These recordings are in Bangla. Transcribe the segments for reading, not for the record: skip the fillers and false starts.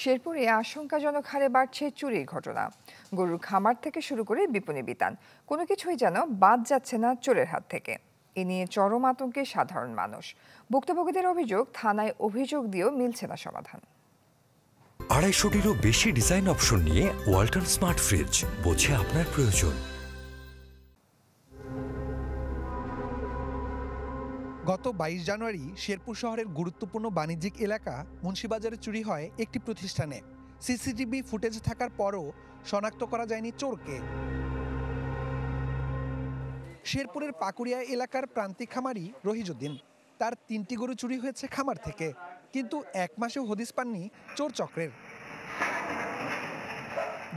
শেরপুরে আশঙ্কাজনক হারে বাড়ছে চুরির ঘটনা। গরুর খামার থেকে শুরু করে বিপণী বিতান, কোনো কিছুই যেন বাদ যাচ্ছে না চোরের হাত থেকে। এ নিয়ে চরম আতঙ্কে সাধারণ মানুষ। ভুক্তভোগীদের অভিযোগ, থানায় অভিযোগ দিয়েও মিলছে না সমাধান। 250টিরও বেশি ডিজাইন অপশন নিয়ে ওয়ালটন স্মার্ট ফ্রিজ, বোঝে আপনার প্রয়োজন। গত 22 জানুয়ারি শেরপুর শহরের গুরুত্বপূর্ণ বাণিজ্যিক এলাকা মুন্সিবাজারে চুরি হয় একটি প্রতিষ্ঠানে। সিসিটিভি ফুটেজ থাকার পরও শনাক্ত করা যায়নি চোরকে। শেরপুরের পাকুড়িয়া এলাকার প্রান্তিক খামারি রহিজউদ্দিন, তার 3টি গরু চুরি হয়েছে খামার থেকে, কিন্তু 1 মাসেও হদিস পাননি চোর চক্রের।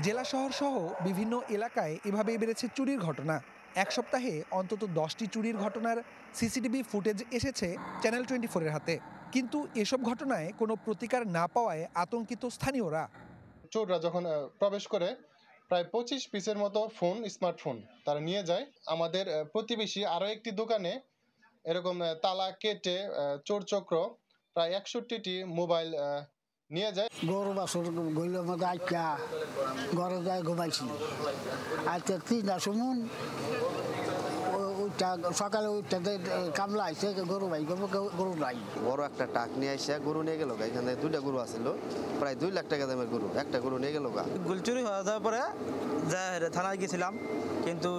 জেলা শহর সহ বিভিন্ন এলাকায় এভাবেই বেড়েছে চুরির ঘটনা। 1 সপ্তাহে অন্তত 10টি চুরির ঘটনার সিসিটিভি ফুটেজ এসেছে চ্যানেল 24-এর হাতে, কিন্তু এসব ঘটনায় কোনো প্রতিকার না পাওয়ায় আতঙ্কিত স্থানীয়রা। চোররা যখন প্রবেশ করে প্রায় 25 পিসের মতো ফোন, স্মার্টফোন তারা নিয়ে যায়। আমাদের প্রতিবেশী আরও একটি দোকানে এরকম তালা কেটে চোর চক্র প্রায় 61টি মোবাইল নিয়ে যায়। গরু বাছুর গইলের মধ্যে আইকা ঘরে যায় ঘুমাইছি, আজকে 3টার সময় সকালে কামলা আইসে গরু ভাই গরু নাই। বড় একটা টাক নিয়ে আসে গরু নিয়ে গেল। এখানে 2টা গরু আছিল, প্রায় 2 লাখ টাকা দামের গরু, একটা গরু নিয়ে গেল। গরু চুরি হয়ে যাওয়ার পরে থানায় গেছিলাম, কিন্তু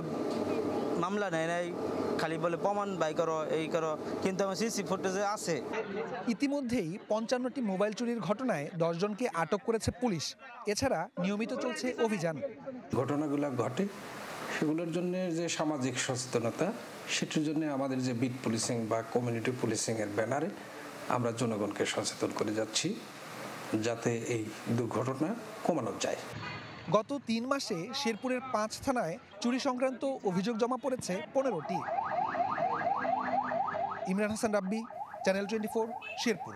মামলা নেয় নাই, খালি বলে প্রমাণ বাই করো, এই করো, কিন্তু আমার সিসি ফুটেজে আছে। ইতিমধ্যেই 55টি মোবাইল চুরির ঘটনায় 10 জনকে আটক করেছে পুলিশ। এছাড়া নিয়মিত চলছে অভিযান। ঘটনাগুলো ঘটে সেগুলোর জন্য যে সামাজিক সচেতনতা, সেটার জন্য আমাদের যে বিট পুলিশিং বা কমিউনিটি পুলিশিং এর ব্যানারে আমরা জনগণকে সচেতন করে যাচ্ছি, যাতে এই দুর্ঘটনা কমানো যায়। গত 3 মাসে শেরপুরের 5 থানায় চুরি সংক্রান্ত অভিযোগ জমা পড়েছে 15টি। ইমরান হাসান রাব্বি, চ্যানেল 24, শেরপুর।